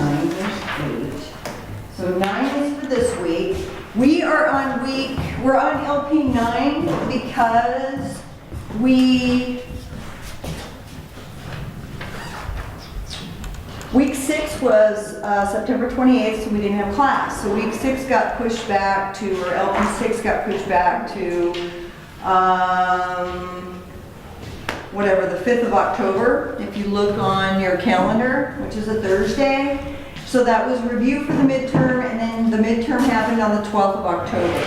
9, there's 8. So 9 is for this week. We're on LP 9 because week 6 was September 28th, so we didn't have class. So week 6 got pushed back to, or LP 6 got pushed back to, whatever, the 5th of October, if you look on your calendar, which is a Thursday. So that was review for the midterm, and then the midterm happened on the 12th of October.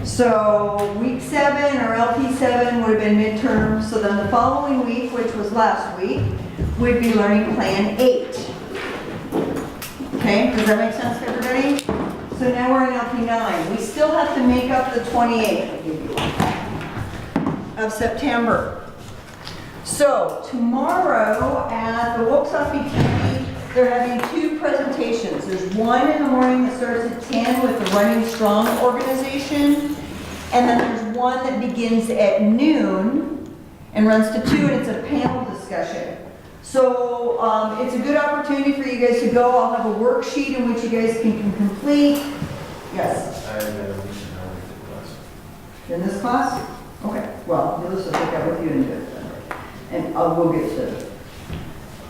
So week 7 or LP 7 would have been midterm. So then the following week, which was last week, would be learning plan 8. Okay, does that make sense to everybody? So now we're in LP 9. We still have to make up the 28th of September. So tomorrow at the wk9 they're having 2 presentations. There's one in the morning that starts at 10 with the Running Strong organization, and then there's one that begins at noon and runs to 2, and it's a panel discussion. So it's a good opportunity for you guys to go. I'll have a worksheet in which you guys can complete. Yes? I have a class. In this class? Okay, well, Melissa will take that with you and do it then. And we'll get to it.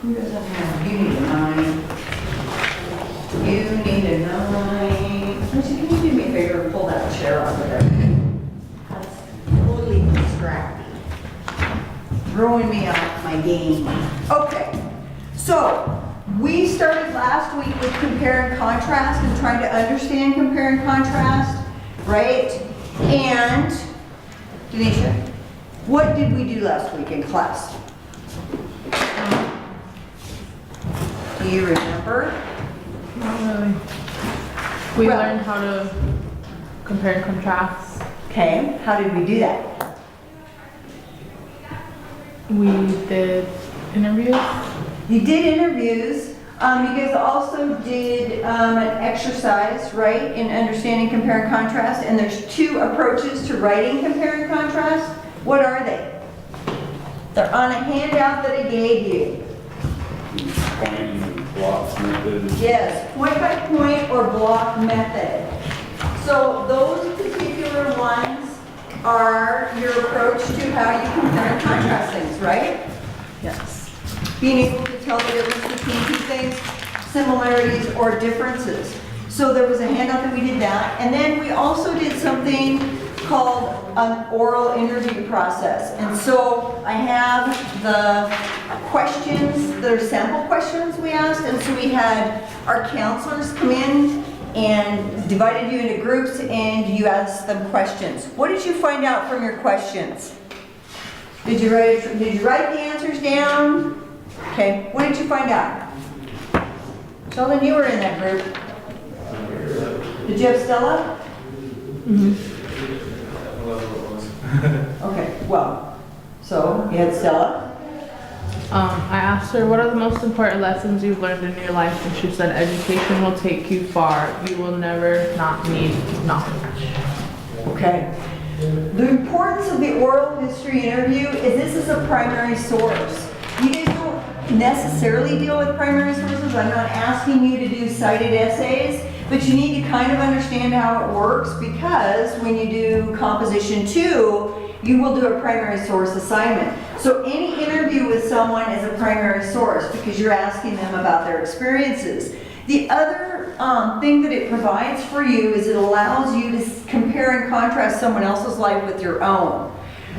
Who doesn't have? You need a 9. You need a 9. Actually, can you do me a favor and pull that chair off of there? That's totally distracting. Throwing me off my game. Okay, so we started last week with compare and contrast and trying to understand compare and contrast, right? And, Denisha, what did we do last week in class? Do you remember? Not really. We learned how to compare and contrast. Okay, how did we do that? We did interviews. You did interviews. You guys also did an exercise, right, in understanding compare and contrast. And there's 2 approaches to writing compare and contrast. What are they? They're on a handout that I gave you. Point and blocks method. Yes, point by point or block method. So those particular ones are your approach to how you compare and contrast things, right? Yes. Being able to tell the difference between 2 things, similarities or differences. So there was a handout that we did that. And then we also did something called an oral interview process. And so I have the questions, that are sample questions we asked. And so we had our counselors come in and divided you into groups and you asked them questions. What did you find out from your questions? Did you write the answers down? Okay, what did you find out? Sheldon, you were in that group. Did you have Stella? Mm-hmm. Okay, well, so you had Stella. I asked her, what are the most important lessons you've learned in your life? And she said, education will take you far. You will never not need knowledge. Okay. The importance of the oral history interview is this is a primary source. You guys don't necessarily deal with primary sources. I'm not asking you to do cited essays, but you need to kind of understand how it works because when you do composition 2, you will do a primary source assignment. So any interview with someone is a primary source because you're asking them about their experiences. The other thing that it provides for you is it allows you to compare and contrast someone else's life with your own.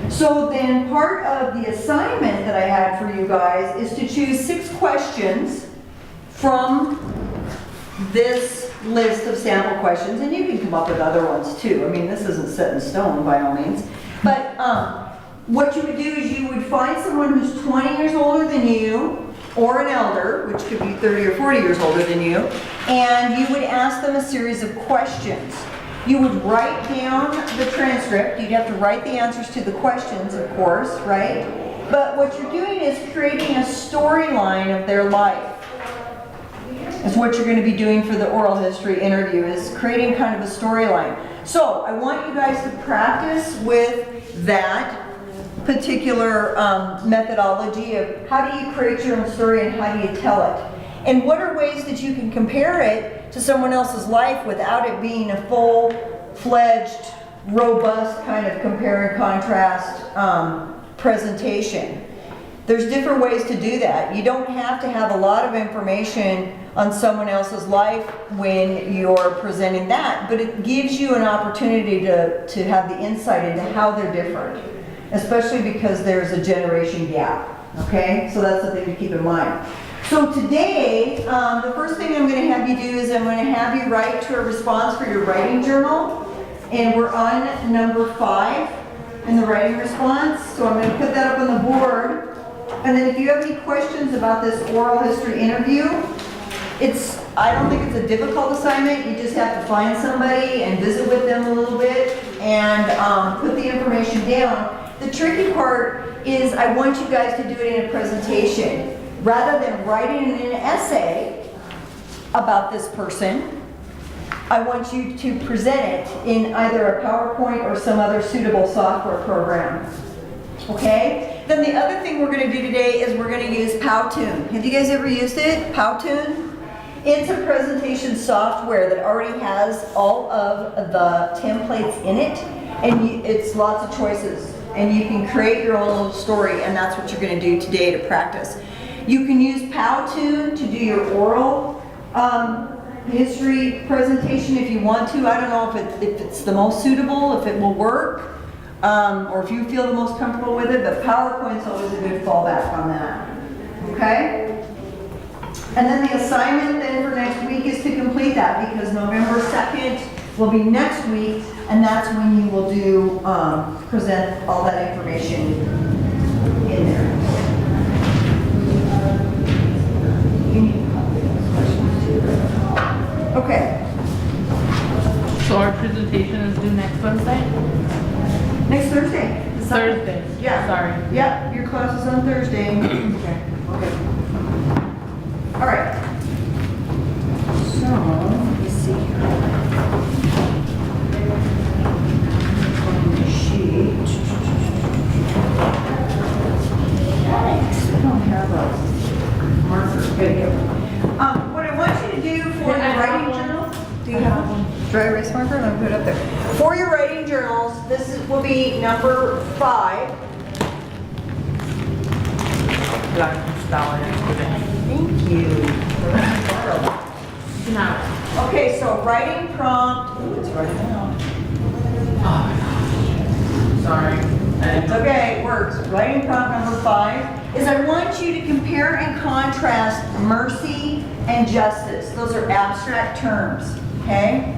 So then part of the assignment that I had for you guys is to choose 6 questions from this list of sample questions, and you can come up with other ones too. I mean, this isn't set in stone by all means. But what you would do is you would find someone who's 20 years older than you, or an elder, which could be 30 or 40 years older than you, and you would ask them a series of questions. You would write down the transcript. You'd have to write the answers to the questions, of course, right? But what you're doing is creating a storyline of their life. Is what you're going to be doing for the oral history interview, is creating kind of a storyline. So I want you guys to practice with that particular methodology of how do you create your own story and how do you tell it. And what are ways that you can compare it to someone else's life without it being a full-fledged, robust kind of compare and contrast presentation? There's different ways to do that. You don't have to have a lot of information on someone else's life when you're presenting that, but it gives you an opportunity to have the insight into how they're different, especially because there's a generation gap, okay? So that's something to keep in mind. So today, the first thing I'm going to have you do is I'm going to have you write to a response for your writing journal, and we're on number 5 in the writing response, so I'm going to put that up on the board. And then if you have any questions about this oral history interview, I don't think it's a difficult assignment. You just have to find somebody and visit with them a little bit and put the information down. The tricky part is I want you guys to do it in a presentation. Rather than writing an essay about this person, I want you to present it in either a PowerPoint or some other suitable software program. Okay? Then the other thing we're going to do today is we're going to use Powtoon. Have you guys ever used it? Powtoon? It's a presentation software that already has all of the templates in it, and it's lots of choices. And you can create your own little story, and that's what you're going to do today to practice. You can use Powtoon to do your oral history presentation if you want to. I don't know if it's the most suitable, if it will work. Or if you feel the most comfortable with it, but PowerPoint's always a good fallback on that. Okay? And then the assignment then for next week is to complete that, because November 2nd will be next week, and that's when you will do, present all that information in there. You need to copy those questions too. Okay. So our presentation is due next Wednesday? Next Thursday. the second. Thursday. Yeah. Sorry. Yeah, your class is on Thursday. Okay. Okay. All right. So, let me see here. On the sheet. Thanks. I don't have a marker. There you go. What I want you to do for your writing journal. Do you have one? Dry erase marker? I'm gonna put it up there. For your writing journals, will be number 5. Thank you. No. Okay, so writing prompt. Let's write it down. Sorry. It's okay, it works. Writing prompt number 5 is I want you to compare and contrast mercy and justice. Those are abstract terms, okay?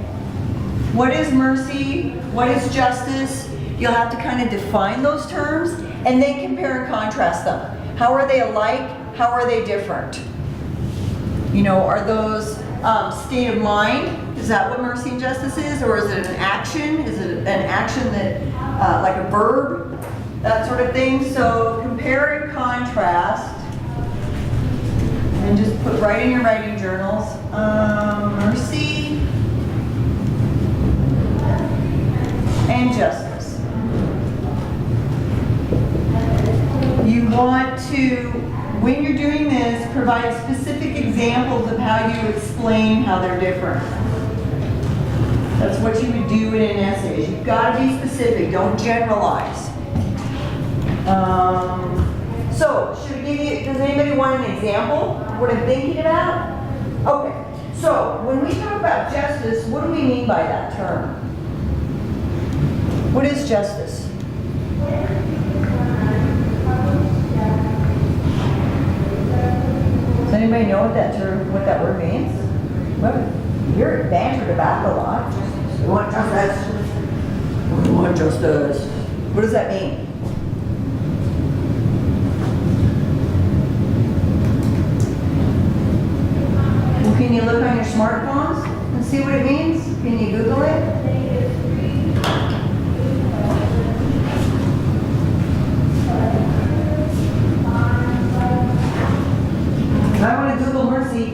What is mercy? What is justice? You'll have to kind of define those terms and then compare and contrast them. How are they alike? How are they different? You know, are those state of mind? Is that what mercy and justice is? Or is it an action? Is it an action that, like a verb? That sort of thing. So compare and contrast. And just put right in your writing journals. Mercy and justice. You want to, when you're doing this, provide specific examples of how you explain how they're different. That's what you would do in an essay. You've got to be specific. Don't generalize. So, should we give you, does anybody want an example of what I'm thinking about? Okay, so when we talk about justice, what do we mean by that term? What is justice? Does anybody know what that term, what that word means? Well, you're bantered about a lot. We want justice. We want justice. What does that mean? Well, can you look on your smartphones and see what it means? Can you Google it? I want to Google mercy.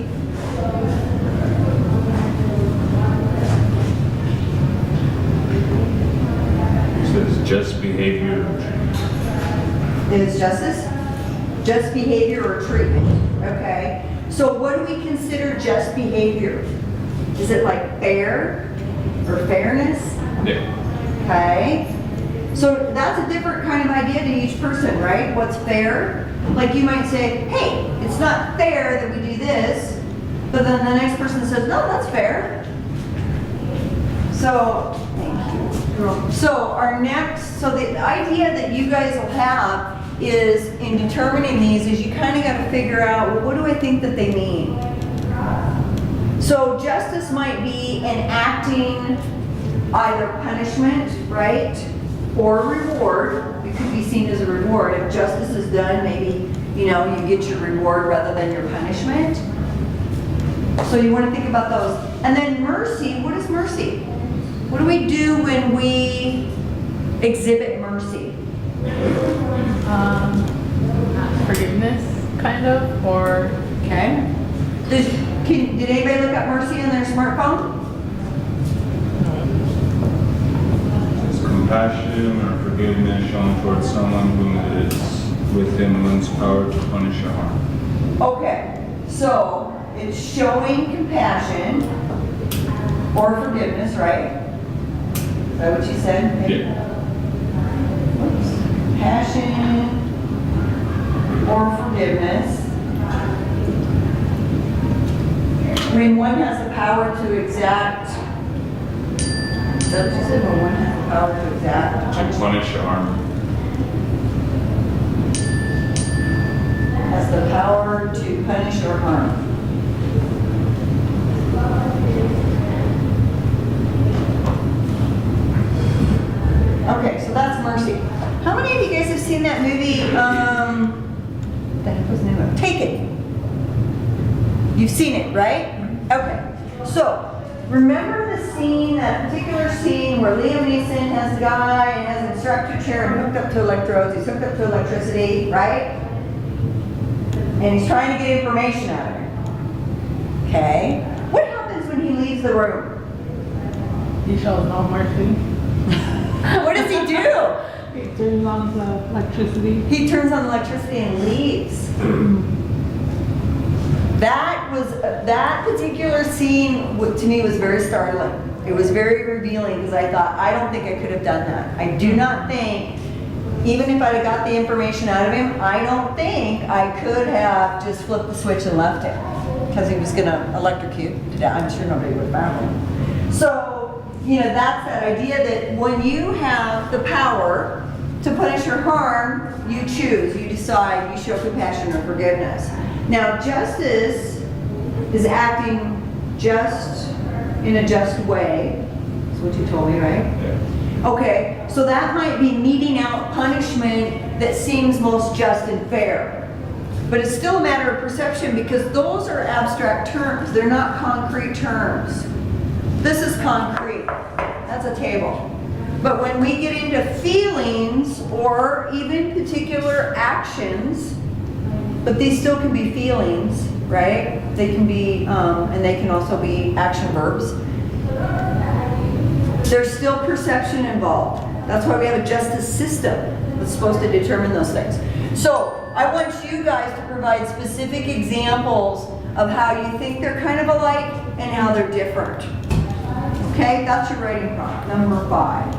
It says just behavior. Is justice? Just behavior or treatment. Okay. So what do we consider just behavior? Is it like fair or fairness? Yeah. Okay. So that's a different kind of idea to each person, right? What's fair? Like you might say, hey, it's not fair that we do this, but then the next person says, no, that's fair. So, thank you. So the idea that you guys will have is in determining these is you kind of got to figure out, well, what do I think that they mean? So justice might be enacting either punishment, right, or reward. It could be seen as a reward. If justice is done, maybe, you get your reward rather than your punishment. So you want to think about those. And then mercy, what is mercy? What do we do when we exhibit mercy? Forgiveness, kind of, or Okay. Did anybody look up mercy on their smartphone? It's compassion or forgiveness shown towards someone who is within one's power to punish or harm. Okay, so it's showing compassion or forgiveness, right? Is that what you said? Yeah. Whoops. Passion or forgiveness. When one has the power to exact, is that what you said? When one has the power to exact. To punish or harm. Has the power to punish or harm. Okay, so that's mercy. How many of you guys have seen that movie, what the heck was the name of it? Taken. You've seen it, right? Okay, so remember the scene, that particular scene where Liam Neeson has the guy and has an instructor chair and hooked up to electrodes, he's hooked up to electricity, right? And he's trying to get information out of him. Okay, what happens when he leaves the room? he shows no mercy. What does he do? He turns on the electricity. He turns on electricity and leaves. That particular scene to me was very startling. It was very revealing because I thought, I don't think I could have done that. I do not think, even if I'd have got the information out of him, I don't think I could have just flipped the switch and left him because he was going to electrocute to death. I'm sure nobody would have found him. So, that's that idea that when you have the power to punish or harm, you choose, you decide, you show compassion or forgiveness. Now, justice is acting just in a just way. That's what you told me, right? Yeah. Okay, so that might be meting out punishment that seems most just and fair. But it's still a matter of perception because those are abstract terms. They're not concrete terms. This is concrete. That's a table. But when we get into feelings or even particular actions, but these still can be feelings, right? They can be, and they can also be action verbs. There's still perception involved. That's why we have a justice system that's supposed to determine those things. So I want you guys to provide specific examples of how you think they're kind of alike and how they're different. Okay, that's your writing prompt, number 5.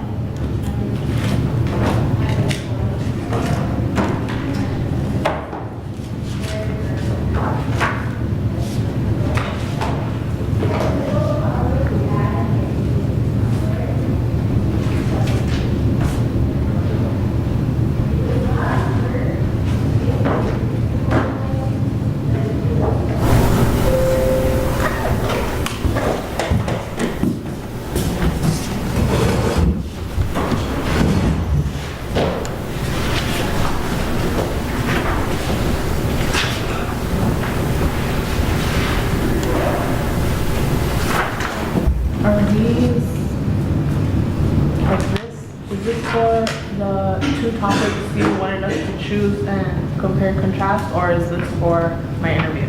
Is this for the 2 topics you wanted us to choose and compare and contrast, or is this for my interview?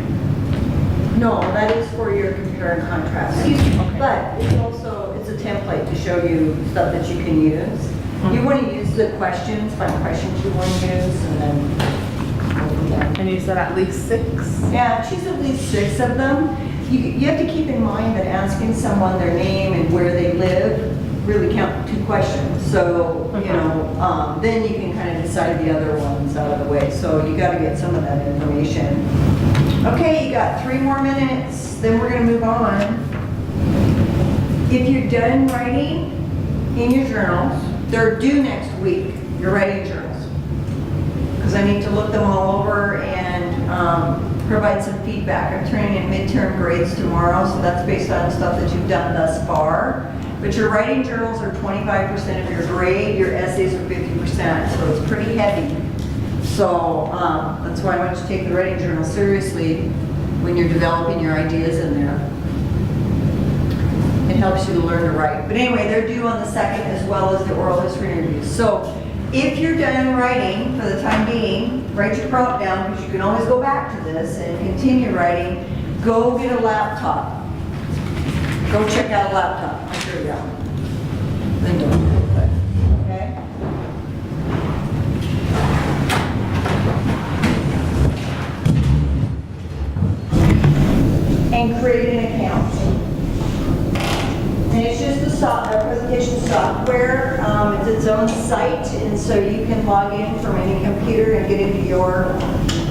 No, that is for your compare and contrast. Okay. But it's a template to show you stuff that you can use. You want to use the questions, find questions you want to use, and then go from them. And you said at least 6? Yeah, choose at least 6 of them. You have to keep in mind that asking someone their name and where they live really count 2 questions. So, then you can kind of decide the other ones out of the way. So you got to get some of that information. Okay, you got 3 more minutes, then we're going to move on. If you're done writing in your journals, they're due next week, your writing journals. Because I need to look them all over and provide some feedback. I'm turning in midterm grades tomorrow, so that's based on stuff that you've done thus far. But your writing journals are 25% of your grade, your essays are 50%, so it's pretty heavy. So that's why I want you to take the writing journal seriously when you're developing your ideas in there. It helps you to learn to write. But anyway, they're due on the 2nd as well as the oral history interviews. So if you're done writing for the time being, write your prompt down because you can always go back to this and continue writing. Go get a laptop. Go check out a laptop. I'm sure you got one. Then don't do it. Okay? And create an account. And it's just a presentation software. It's its own site, and so you can log in from any computer and get into your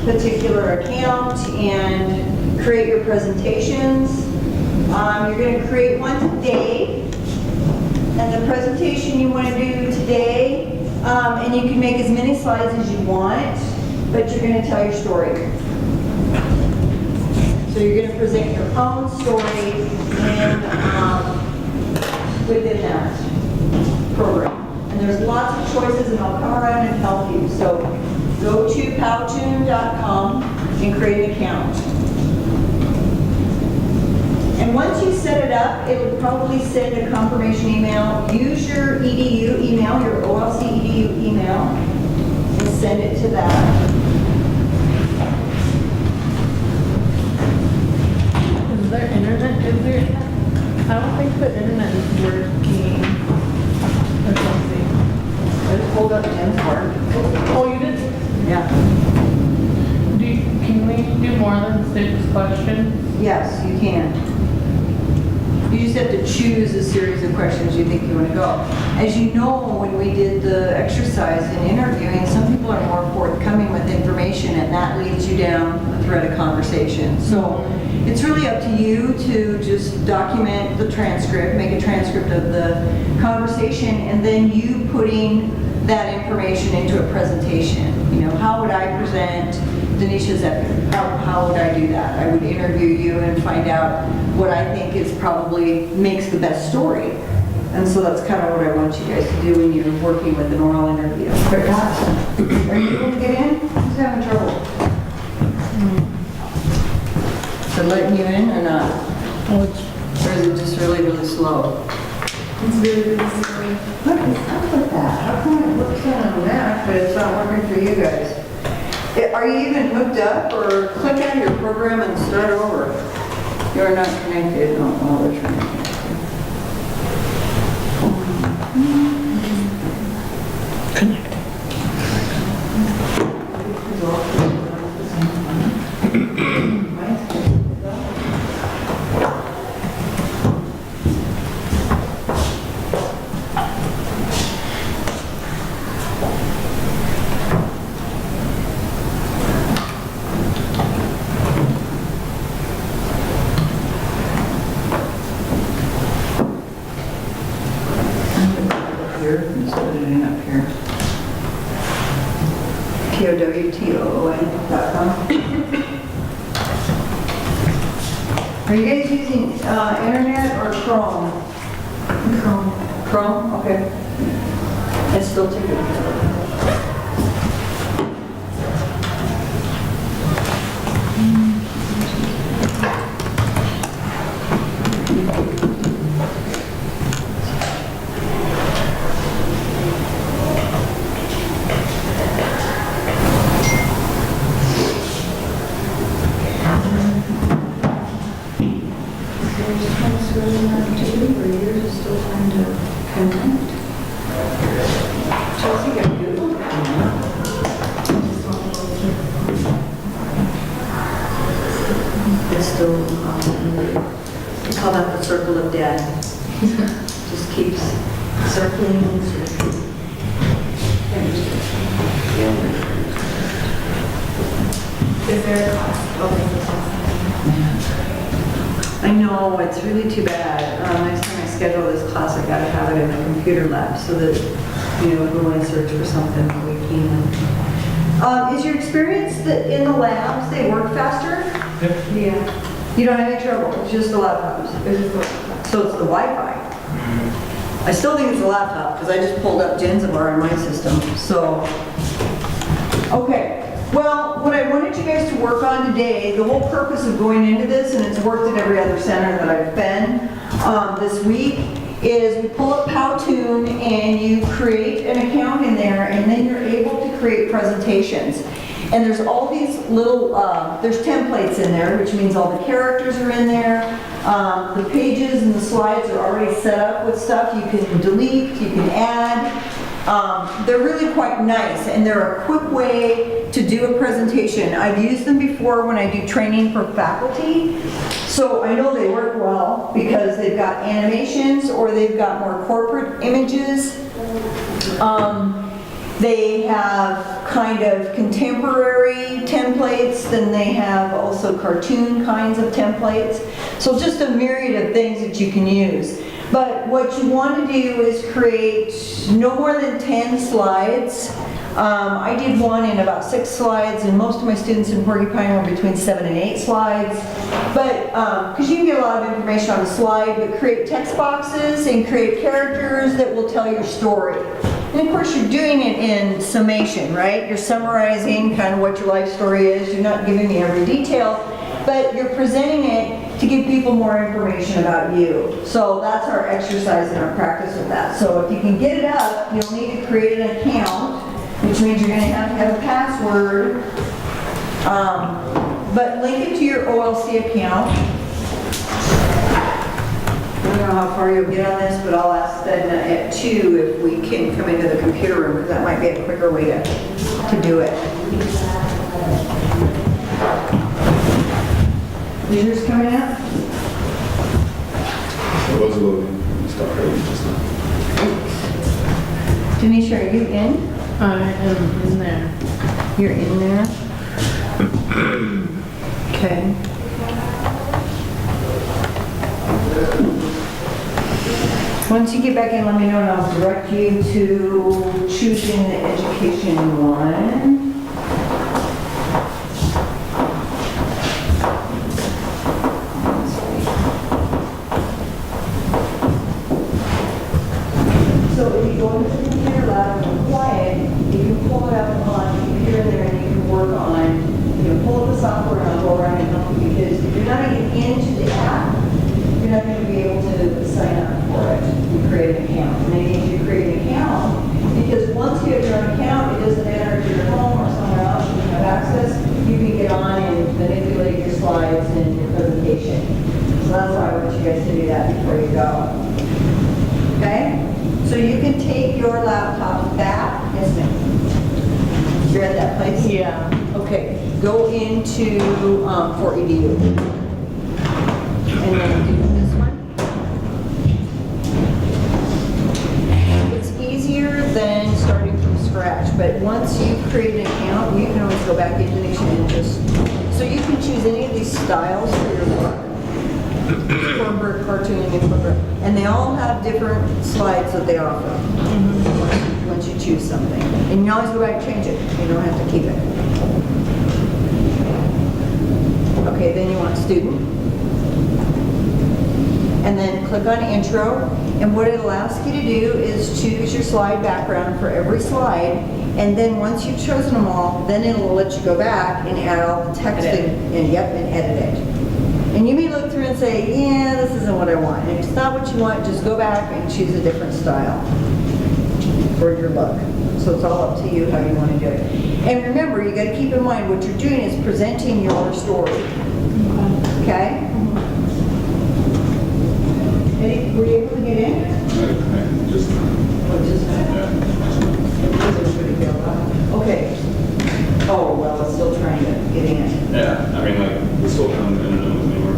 particular account and create your presentations. You're going to create one today, and the presentation you want to do today, and you can make as many slides as you want, but you're going to tell your story. So you're going to present your own story within that program. And there's lots of choices, and I'll come around and help you. So go to powtoon.com and create an account. And once you set it up, it will probably send a confirmation email. Use your EDU email, your OLC EDU email, and send it to that. Is there internet? I don't think the internet is working or something. I just pulled up Jen's work. Oh, you did? Yeah. Can we do more than 6 questions? Yes, you can. You just have to choose a series of questions you think you want to go. As you know, when we did the exercise in interviewing, some people are more forthcoming with information, and that leads you down a thread of conversation. So it's really up to you to just document the transcript, make a transcript of the conversation, and then you putting that information into a presentation. How would I present Denisha's epic? How would I do that? I would interview you and find out what I think is probably makes the best story. And so that's kind of what I want you guys to do when you're working with an oral interview. But guys, are you able to get in? Who's having trouble? So letting you in or not? Or is it just really, really slow? It's really slow. What is up with that? How come it looks on a map, but it's not working for you guys? Are you even hooked up, or click out your program and start over? You're not connected. Oh, they're trying to connect you. Connected. KOWTOON.com. Are you guys using internet or Chrome? Chrome. Chrome? Okay. It's still taking. still, we call that the circle of death. Just keeps circling and circling. Is there a cost? I know, it's really too bad. Next time I schedule this class, I gotta have it in a computer lab so that, you know, if we want to search for something, we can. Is your experience that in the labs, they work faster? Yeah. You don't have any trouble, it's just the laptops? It's just the- So it's the Wi-Fi? I still think it's the laptop, because I just pulled up Genzabar on my system, so. Okay, well, what I wanted you guys to work on today, the whole purpose of going into this, and it's worked at every other center that I've been this week, is we pull up Powtoon and you create an account in there, and then you're able to create presentations. And there's all these little, there's templates in there, which means all the characters are in there. The pages and the slides are already set up with stuff you can delete, you can add. They're really quite nice, and they're a quick way to do a presentation. I've used them before when I do training for faculty, so I know they work well because they've got animations or they've got more corporate images. They have kind of contemporary templates, then they have also cartoon kinds of templates. So just a myriad of things that you can use. But what you want to do is create no more than 10 slides. I did one in about 6 slides, and most of my students in Porcupine were between 7 and 8 slides. But, because you can get a lot of information on a slide, but create text boxes and create characters that will tell your story. And of course, you're doing it in summation, right? You're summarizing kind of what your life story is. You're not giving me every detail, but you're presenting it to give people more information about you. So that's our exercise and our practice with that. So if you can get it up, you'll need to create an account, which means you're going to have a password. But link it to your OLC account. I don't know how far you'll get on this, but I'll ask then at 2 if we can come into the computer room, because that might be a quicker way to do it. Is yours coming up? It was loading. Started just now. Denisha, are you in? I am in there. You're in there? Okay. Once you get back in, let me know and I'll direct you to choosing the education one. So if you go into the computer lab and quiet, you can pull it up on the computer there and you can work on, pull up the software and I'll go around and help you, because if you're not getting into the app, you're not going to be able to sign up for it. You create an account. And they need you to create an account, because once you have your own account, it doesn't matter if you're at home or somewhere else, you have access, you can get on and manipulate your slides and your presentation. So that's why I want you guys to do that before you go. Okay? So you can take your laptop back. Yes, ma'am. You're at that place? Yeah. Okay. Go into for EDU. And then do this one. It's easier than starting from scratch, but once you create an account, you can always go back into the and just, so you can choose any of these styles for your work. Corporate, cartoon, and they all have different slides that they offer once you choose something. And you always go back and change it. You don't have to keep it. Okay, then you want student. And then click on intro. And what it'll ask you to do is choose your slide background for every slide. And then once you've chosen them all, then it'll let you go back and add all the text and edit it. And you may look through and say, yeah, this isn't what I want. And if it's not what you want, just go back and choose a different style for your look. So it's all up to you how you want to do it. And remember, you got to keep in mind what you're doing is presenting your story. Okay? Were you able to get in? Just Oh, just okay. Oh, well, it's still trying to get in. yeah. I mean, like this whole time the internet was anywhere.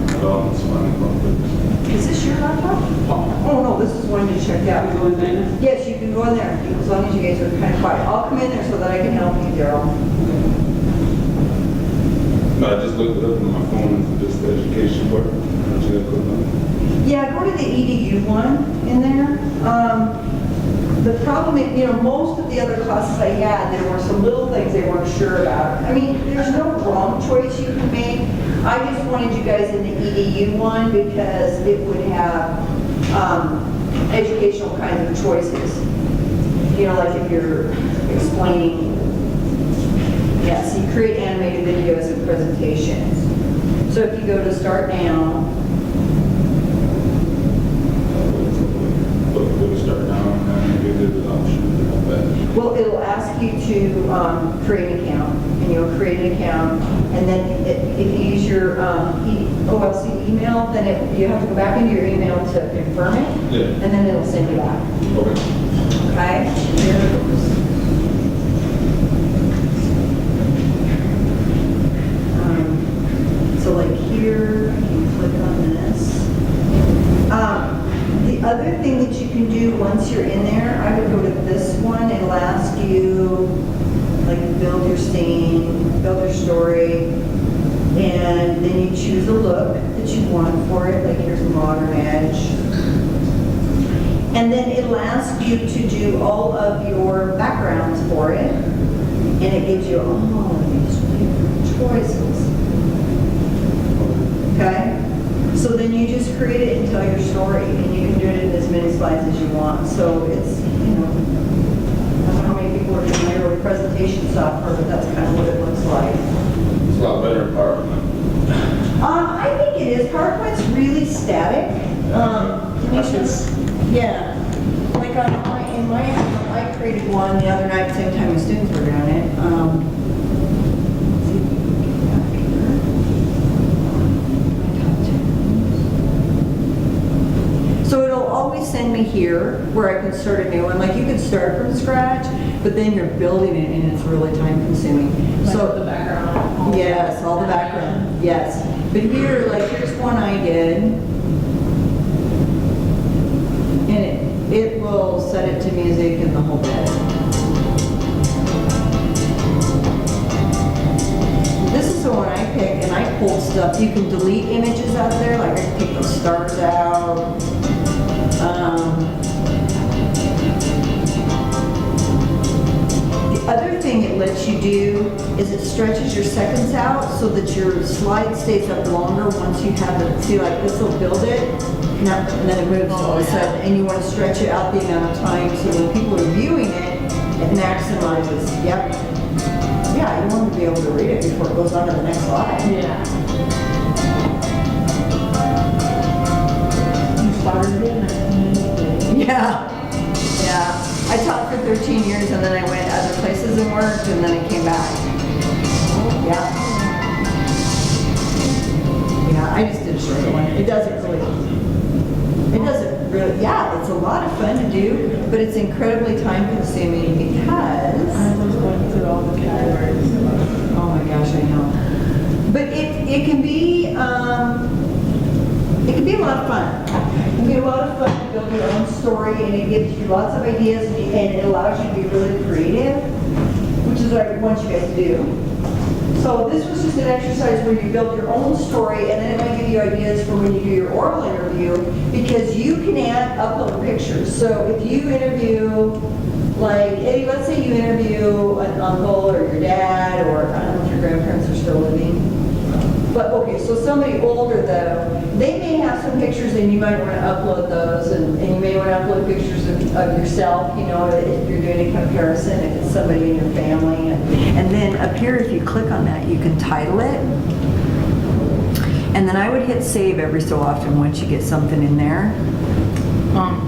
laptop? Oh, no, this is one you checked out. You go in there? Yes, you can go in there, as long as you guys are kind of quiet. I'll come in there so that I can help you, Daryl. No, I just looked it up on my phone for just the education part. Don't you gotta click on it? Yeah, go to the EDU one in there. The problem is, most of the other classes I had, there were some little things they weren't sure about. I mean, there's no wrong choice you can make. I just wanted you guys in the EDU one because it would have educational kinds of choices. Like if you're explaining, so you create animated videos and presentations. So if you go to start now, We'll start now and give it the option to come back. well, it'll ask you to create an account, and you'll create an account, and then if you use your KOLC email, then you have to go back into your email to confirm it, Yeah. and then it'll send you back. Okay. Okay? There it goes. So like here, I can click on this. The other thing that you can do once you're in there, I would go to this one. It'll ask you, like, build your scene, build your story, and then you choose a look that you want for it. Like here's a modern edge. And then it'll ask you to do all of your backgrounds for it, and it gives you all of these different choices. Okay? So then you just create it and tell your story, and you can do it in as many slides as you want. So it's, I don't know how many people are familiar with presentation software, but that's kind of what it looks like. It's a lot better in PowerPoint. I think it is. PowerPoint's really static. Yeah. Like I created one the other night, same time the students were doing it. Let's see if we can get back here. So it'll always send me here where I can start a new one. Like you could start from scratch, but then you're building it and it's really time consuming. So the background. Yes, all the background, yes. But here, like, here's one I did. And it will set it to music and the whole bit. This is the one I picked, and I pulled stuff. You can delete images out of there, like I can take those stars out. The other thing it lets you do is it stretches your seconds out so that your slide stays up longer once you have it. See, like this will build it, and then it moves all of a sudden, and you want to stretch it out the amount of time so when people are viewing it, it maximizes. Yep. Yeah, you want to be able to read it before it goes on to the next slide. Yeah. You started in Yeah. Yeah. I taught for 13 years and then I went other places and worked and then I came back. Yeah. Yeah, I just did a short one. It doesn't really, yeah, it's a lot of fun to do, but it's incredibly time consuming because, I was going through all the categories. oh my gosh, I know. But it can be a lot of fun. It can be a lot of fun to build your own story, and it gives you lots of ideas, and it allows you to be really creative, which is what I want you guys to do. So this was just an exercise where you build your own story, and then it might give you ideas for when you do your oral interview, because you can upload pictures. So if you interview, like, hey, let's say you interview an uncle or your dad, or I don't know if your grandparents are still living. But okay, so somebody older though, they may have some pictures and you might want to upload those, and you may want to upload pictures of yourself, if you're doing a comparison, if it's somebody in your family. And then up here, if you click on that, you can title it. And then I would hit save every so often once you get something in there.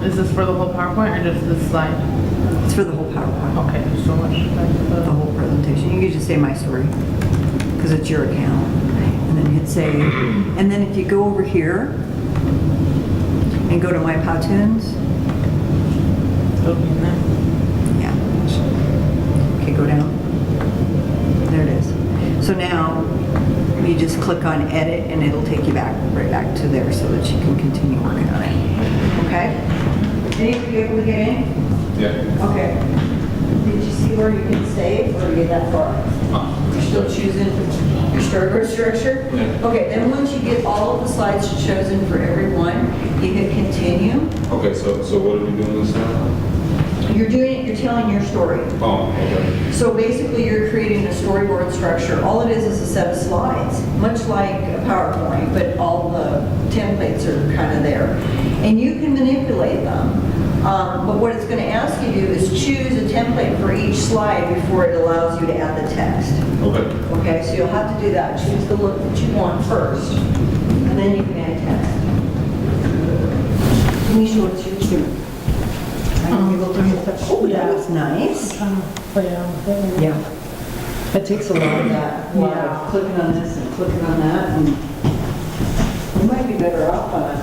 Is this for the whole PowerPoint or just this slide? It's for the whole PowerPoint, Okay, so much. the whole presentation. You can just say my story, because it's your account. And then hit save. And then if you go over here and go to my Powtoons, yeah. Okay, go down. There it is. So now you just click on edit and it'll take you right back to there so that you can continue working on it. Any of you able to get in? Yeah. Okay. Did you see where you can save, or are you that far? You're still choosing your storyboard structure? Yeah. Okay, then once you get all of the slides chosen for everyone, you hit continue. Okay, so what are we doing this now? You're telling your story. Oh, okay. So basically, you're creating a storyboard structure. All it is a set of slides, much like a PowerPoint, but all the templates are kind of there. And you can manipulate them. But what it's going to ask you to do is choose a template for each slide before it allows you to add the text. Okay. Okay, so you'll have to do that. Choose the look that you want first, and then you can add text. Nisha, what's yours doing? I'm able to get that. Oh, that was nice. Yeah. It takes a lot of that. A lot of clicking on this and clicking on that, and you might be better off on a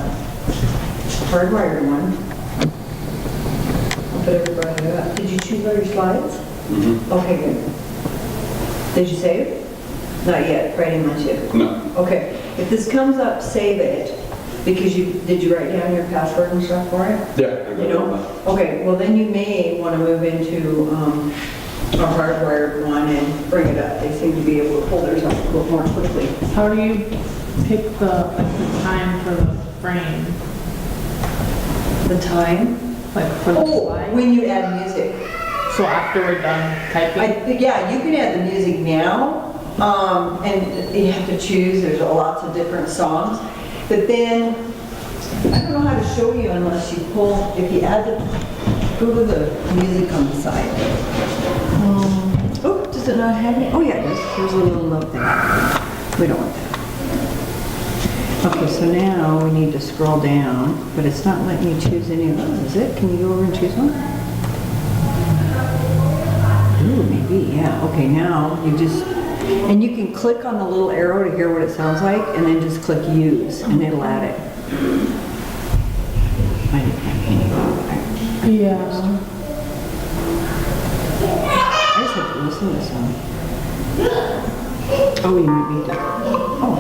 hardwired one. I'll put everybody up. Did you choose all your slides? Mm-hmm. Okay, good. Did you save? Not yet, probably didn't want you. No. Okay, if this comes up, save it, because did you write down your password and stuff for it? Yeah, I got You don't? Okay, well then you may want to move into a hardwired one and bring it up. They seem to be able to pull theirs up a little more quickly. How do you pick the time for the frame? The time? Like for the slide? When you add music. So after we're done typing? Yeah, you can add the music now, and you have to choose. There's lots of different songs. But then, I don't know how to show you unless you if you add go to the music on the side. Oh, does it not have it? Oh yeah, it does. There's a little note there. We don't want that. Okay, so now we need to scroll down, but it's not letting you choose any of those, is it? Can you go over and choose one? Ooh, maybe, yeah. Okay, now you and you can click on the little arrow to hear what it sounds like, and then just click use, and it'll add it. I didn't have any. Yeah. I just have to listen to some. Oh, you might be done. Oh.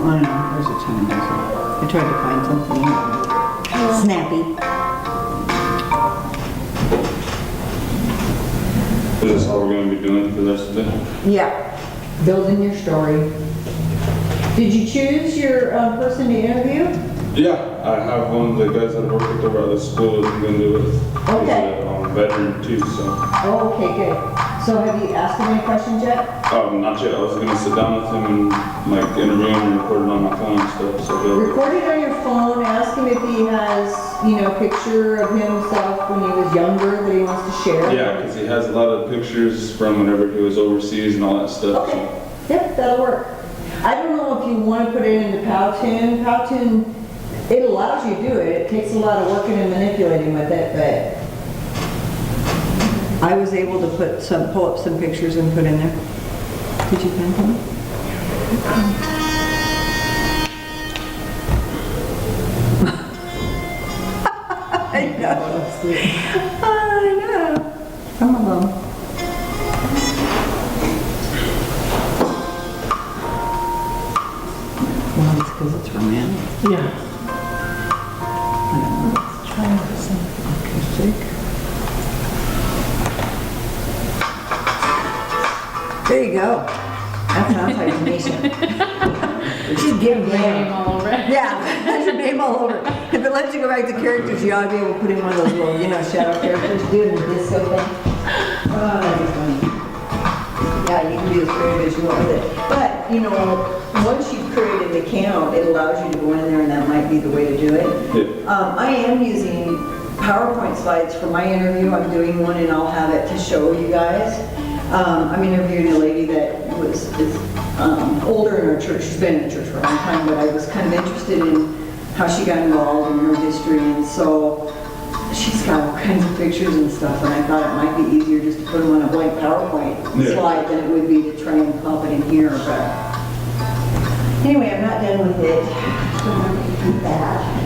I know, there's a ton of music. I tried to find something snappy. Is this all we're going to be doing for the rest of the day? Yeah, building your story. Did you choose your person to interview? Yeah, I have one of the guys that work with over at the school that I'm going to do with. Okay. He's a veteran too, so. Oh, okay, good. So have you asked him any questions yet? Not yet. I was going to sit down with him and like interview him and record it on my phone and stuff. So Record it on your phone, ask him if he has, a picture of himself when he was younger that he wants to share. yeah, because he has a lot of pictures from whenever he was overseas and all that stuff. Okay, yep, that'll work. I don't know if you want to put it into Powtoon. Powtoon, it allows you to do it. It takes a lot of working and manipulating with it, but I was able to pull up some pictures and put in there. Did you find them? I know. I know. Some of them. Well, it's because it's romantic. Yeah. I don't know. Try to sing. Acoustic. There you go. That sounds like Tanisha. She's giving Name me. all over it. Yeah, that's your name all over. If it lets you go back to characters, you ought to be able to put in one of those little, shadow characters, doing the disco thing. Oh, that'd be funny. Yeah, you can do as creative as you want with it. But, once you've created an account, it allows you to go in there, and that might be the way to do it. Yeah. I am using PowerPoint slides for my interview. I'm doing one, and I'll have it to show you guys. I'm interviewing a lady that is older in our church. She's been in the church for a long time, but I was kind of interested in how she got involved in her history, and so she's got all kinds of pictures and stuff, and I thought it might be easier just to put them on a blank PowerPoint slide than it would be to try and pop it in here. But anyway, I'm not done with it. So I'm going to do that.